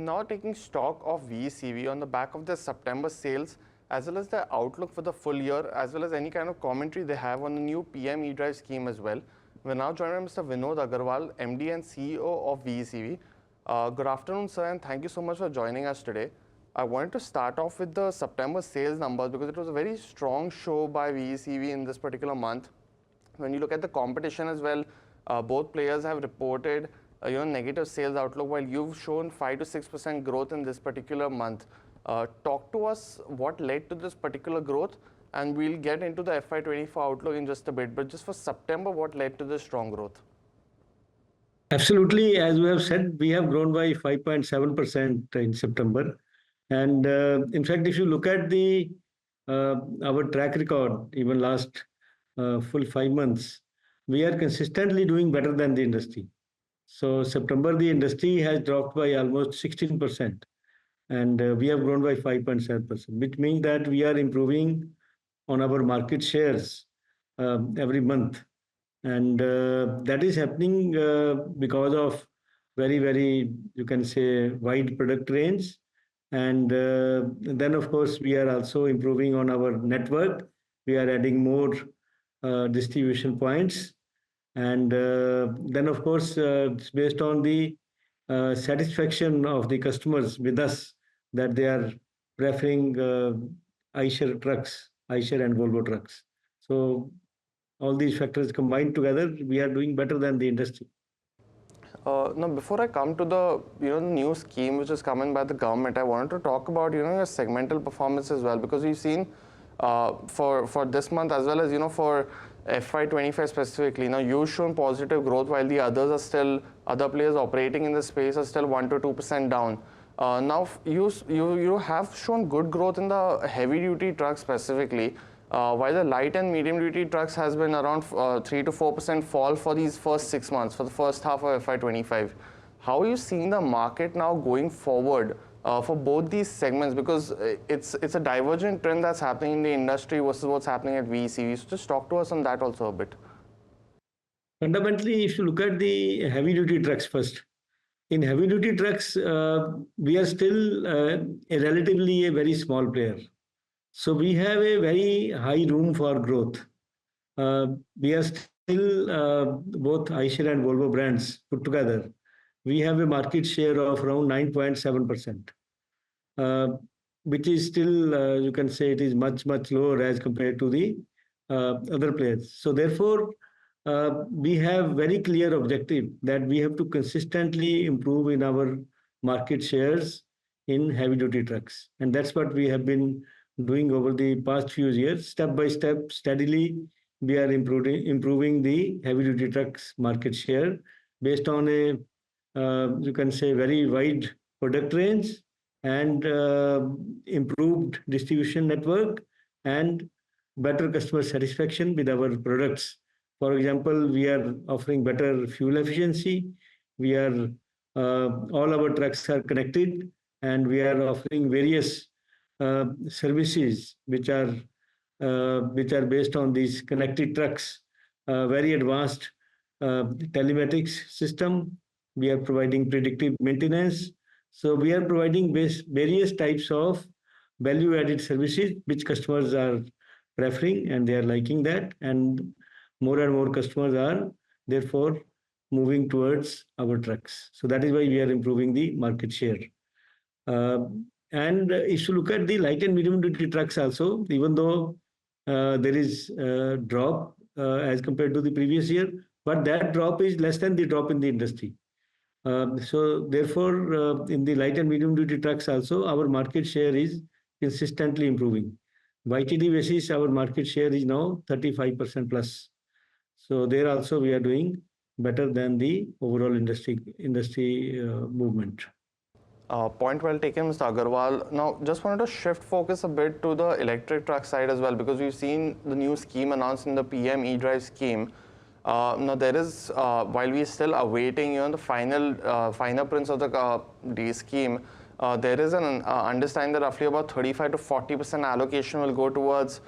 now taking stock of VECV on the back of their September sales, as well as their outlook for the full year, as well as any kind of commentary they have on the new PM EDrive scheme as well. We're now joined by Mr. Vinod Aggarwal, MD and CEO of VECV. Good afternoon, sir, and thank you so much for joining us today. I wanted to start off with the September sales numbers because it was a very strong show by VECV in this particular month. When you look at the competition as well, both players have reported negative sales outlook, while you've shown 5 to 6% growth in this particular month. Talk to us what led to this particular growth, and we'll get into the FY24 outlook in just a bit. But just for September, what led to this strong growth? Absolutely, as we have said, we have grown by 5.7% in September. And in fact, if you look at our track record, even last full 5 months, we are consistently doing better than the industry. So September, the industry has dropped by almost 16%, and we have grown by 5.7%, which means that we are improving on our market shares every month. And that is happening because of very, you can say, wide product range. And then, of course, we are also improving on our network. We are adding more distribution points. And then, of course, it's based on the satisfaction of the customers with us that they are preferring eicher trucks, eicher and Volvo trucks. So all these factors combined together, we are doing better than the industry. Now, before I come to the new scheme which is coming by the government, I wanted to talk about your segmental performance as well, because we've seen for this month as well as for FY25 specifically. Now you've shown positive growth, while the other players operating in the space are still 1 to 2% down. Now you have shown good growth in the heavy duty trucks specifically, while the light and medium duty trucks has been around 3 to 4% fall for these first 6 months, for the first half of FY25. How are you seeing the market now going forward for both these segments? Because it's a divergent trend that's happening in the industry versus what's happening at VECV. So just talk to us on that also a bit. Fundamentally, if you look at the heavy duty trucks first, in heavy duty trucks, we are still relatively a very small player. So we have a very high room for growth. We are still both eicher and Volvo brands put together. We have a market share of around 9.7%, which is still, you can say it is much lower as compared to the other players. So therefore, we have very clear objective that we have to consistently improve in our market shares in heavy duty trucks. And that's what we have been doing over the past few years. Step by step, steadily, we are improving the heavy duty trucks market share based on a you can say very wide product range and improved distribution network and better customer satisfaction with our products. For example, we are offering better fuel efficiency. We are all our trucks are connected, and we are offering various services which are based on these connected trucks. Very advanced telematics system. We are providing predictive maintenance. So we are providing various types of value-added services which customers are preferring, and they are liking that. And more customers are therefore moving towards our trucks. So that is why we are improving the market share. And if you look at the light and medium duty trucks also, even though there is a drop as compared to the previous year, but that drop is less than the drop in the industry. So therefore, in the light and medium duty trucks also, our market share is consistently improving. YTD basis, our market share is now 35% plus. So there also we are doing better than the overall industry movement. Point well taken, Mr. Aggarwal. Now, just wanted to shift focus a bit to the electric truck side as well, because we've seen the new scheme announced in the PM EDrive scheme. Now, there is, while we're still awaiting the final prints of the scheme, there is an understanding that roughly about 35 to 40% allocation will go towards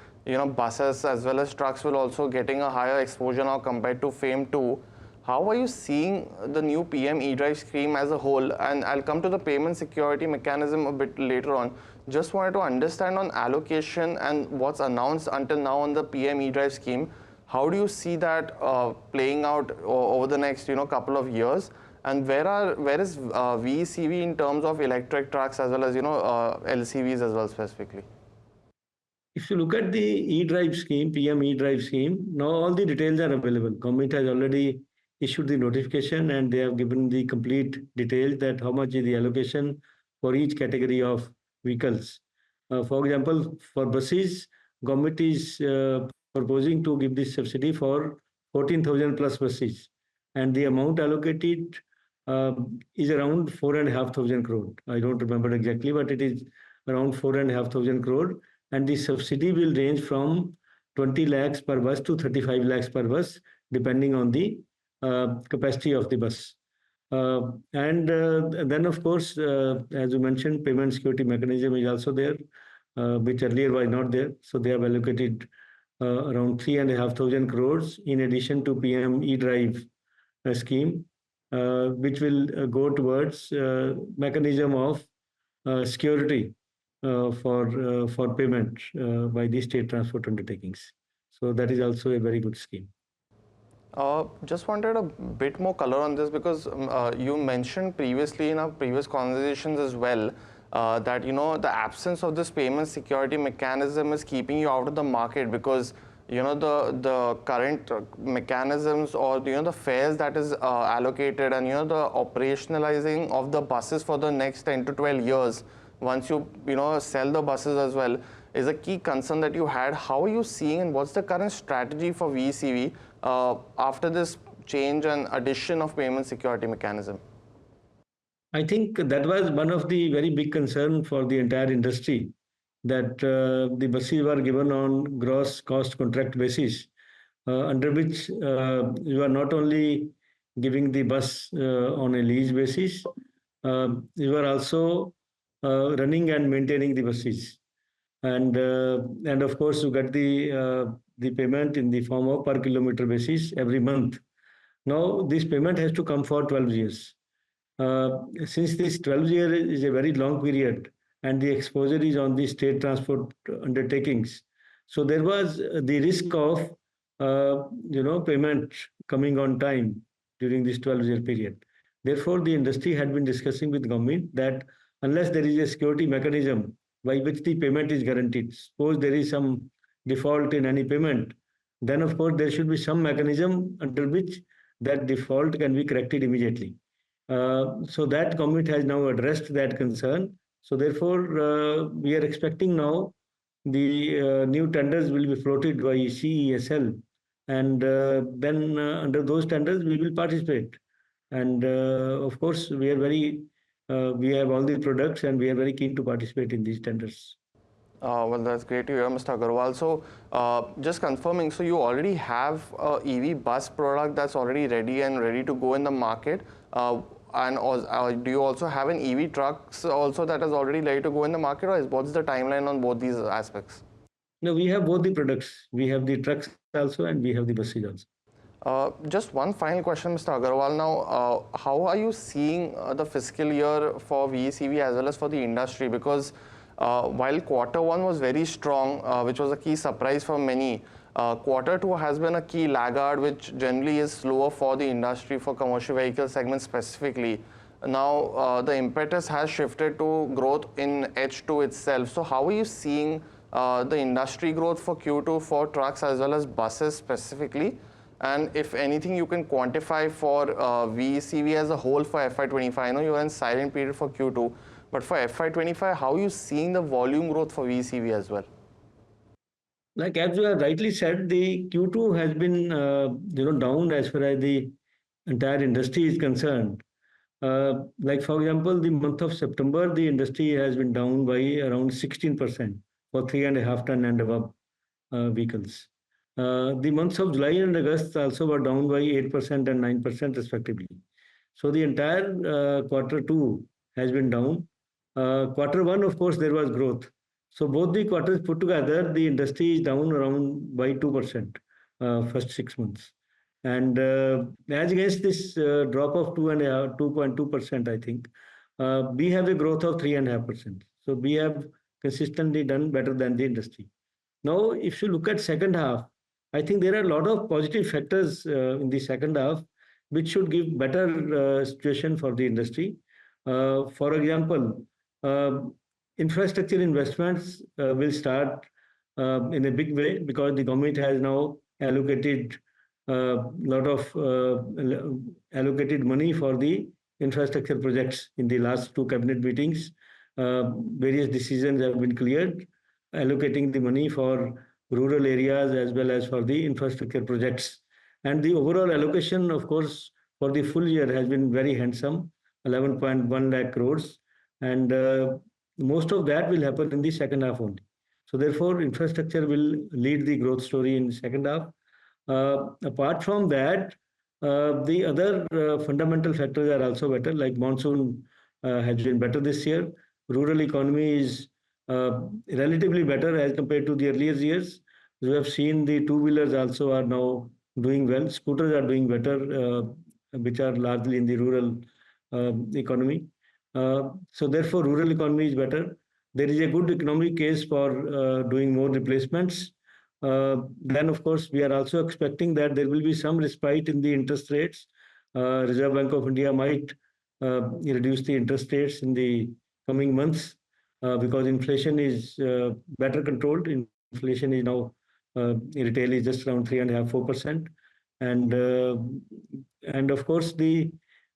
buses, as well as trucks will also getting a higher exposure now compared to FAME 2. How are you seeing the new PM EDrive scheme as a whole? And I'll come to the payment security mechanism a bit later on. Just wanted to understand on allocation and what's announced until now on the PM EDrive scheme. How do you see that playing out over the next couple of years? And where is VECV in terms of electric trucks as well as LCVs as well specifically? If you look at the EDrive scheme, PM EDrive scheme, now all the details are available. Government has already issued the notification and they have given the complete details that how much is the allocation for each category of vehicles. For example, for buses, government is proposing to give this subsidy for 14,000 plus buses, and the amount allocated is around 4,500 crore. I don't remember exactly, but it is around 4,500 crore, and the subsidy will range from 20 lakhs per bus to 35 lakhs per bus, depending on the capacity of the bus. And then, of course, as you mentioned, payment security mechanism is also there, which earlier was not there. So they have allocated around 3,500 crores in addition to PM eDrive scheme, which will go towards mechanism of security for payment by the state transport undertakings. So that is also a very good scheme. Just wanted a bit more color on this because you mentioned previously in our previous conversations as well that the absence of this payment security mechanism is keeping you out of the market because the current mechanisms or the fares that is allocated and the operationalizing of the buses for the next 10 to 12 years once you sell the buses as well is a key concern that you had. How are you seeing and what's the current strategy for VECV after this change and addition of payment security mechanism? I think that was one of the very big concern for the entire industry, that the buses were given on gross cost contract basis, under which you are not only giving the bus on a lease basis, you are also running and maintaining the buses. And of course, you get the payment in the form of per kilometer basis every month. Now, this payment has to come for 12 years. Since this 12 year is a very long period and the exposure is on the state transport undertakings, so there was the risk of payment coming on time during this 12-year period. Therefore, the industry had been discussing with government that unless there is a security mechanism by which the payment is guaranteed, suppose there is some default in any payment, then of course there should be some mechanism under which that default can be corrected immediately. So that government has now addressed that concern. So therefore, we are expecting now the new tenders will be floated by CESL, and then under those tenders we will participate. And of course, we have all the products, and we are very keen to participate in these tenders. Well, that's great to hear, Mr. Aggarwal. So, just confirming, so you already have a EV bus product that's already ready to go in the market. And do you also have an EV trucks also that is already ready to go in the market, or what's the timeline on both these aspects? No, we have both the products. We have the trucks also, and we have the buses also. Just one final question, Mr. Aggarwal. Now, how are you seeing the fiscal year for VECV as well as for the industry? Because while quarter one was very strong, which was a key surprise for many, quarter two has been a key laggard, which generally is slower for the industry, for commercial vehicle segment specifically. Now, the impetus has shifted to growth in H2 itself. So how are you seeing the industry growth for Q2 for trucks as well as buses specifically? And if anything, you can quantify for VECV as a whole for FY25. I know you are in silent period for Q2, but for FY25, how are you seeing the volume growth for VECV as well? Like as you have rightly said, the Q2 has been down as far as the entire industry is concerned. Like for example, the month of September, the industry has been down by around 16% for 3.5 ton and above vehicles. The months of July and August also were down by 8% and 9% respectively. So the entire quarter two has been down. Quarter one, of course, there was growth. So both the quarters put together, the industry is down around by 2% first 6 months. And as against this drop of 2.2%, I think we have a growth of 3.5%. So we have consistently done better than the industry. Now, if you look at second half, I think there are a lot of positive factors in the second half, which should give better situation for the industry. For example, uh, infrastructure investments will start in a big way because the government has now allocated a lot of allocated money for the infrastructure projects in the last two cabinet meetings. Various decisions have been cleared, allocating the money for rural areas as well as for the infrastructure projects. And the overall allocation, of course, for the full year has been very handsome, 11.1 lakh crores. And most of that will happen in the second half only. So therefore, infrastructure will lead the growth story in the second half. Apart from that, the other fundamental factors are also better, like monsoon has been better this year. Rural economy is relatively better as compared to the earlier years. We have seen the two-wheelers also are now doing well. Scooters are doing better, which are largely in the rural economy. So therefore, rural economy is better. There is a good economic case for doing more replacements. Then, of course, we are also expecting that there will be some respite in the interest rates. Reserve Bank of India might reduce the interest rates in the coming months because inflation is better controlled. Inflation is now retail is just around 3.5%, 4%, and of course the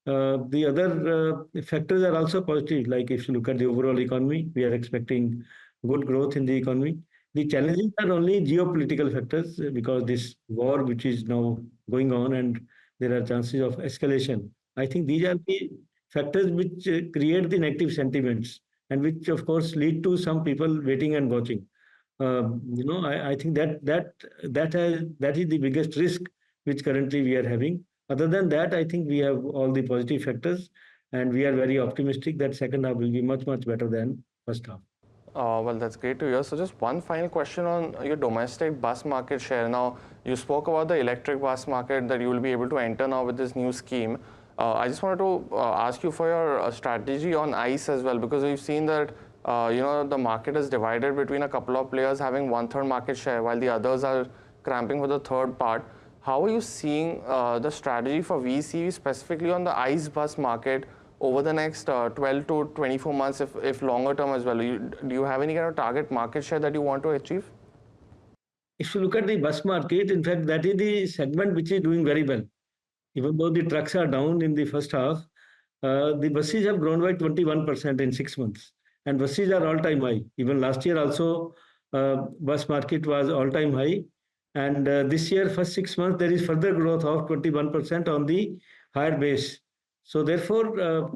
other factors are also positive. Like if you look at the overall economy, we are expecting good growth in the economy. The challenges are only geopolitical factors because this war which is now going on and there are chances of escalation. I think these are the factors which create the negative sentiments and which of course lead to some people waiting and watching. I think that is the biggest risk which currently we are having. Other than that, I think we have all the positive factors, and we are very optimistic that second half will be much, much better than first half. Well, that's great to hear. So just one final question on your domestic bus market share. Now, you spoke about the electric bus market that you will be able to enter now with this new scheme. I just wanted to ask you for your strategy on ICE as well, because we've seen that the market is divided between a couple of players having 1/3 market share, while the others are cramping for the third part. How are you seeing the strategy for VECV specifically on the ICE bus market over the next 12 to 24 months, if longer term as well? Do you have any kind of target market share that you want to achieve? If you look at the bus market, in fact, that is the segment which is doing very well. Even though the trucks are down in the first half, the buses have grown by 21% in 6 months. And buses are all-time high. Even last year also, bus market was all-time high. And this year, first 6 months, there is further growth of 21% on the higher base. So therefore,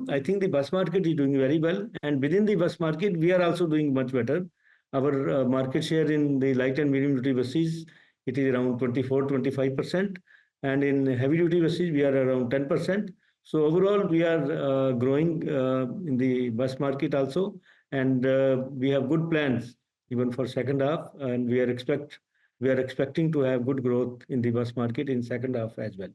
I think the bus market is doing very well. And within the bus market, we are also doing much better. Our market share in the light and medium duty buses, it is around 24-25%. And in heavy duty buses, we are around 10%. So overall, we are growing in the bus market also. And we have good plans even for second half. And we are expecting to have good growth in the bus market in second half as well.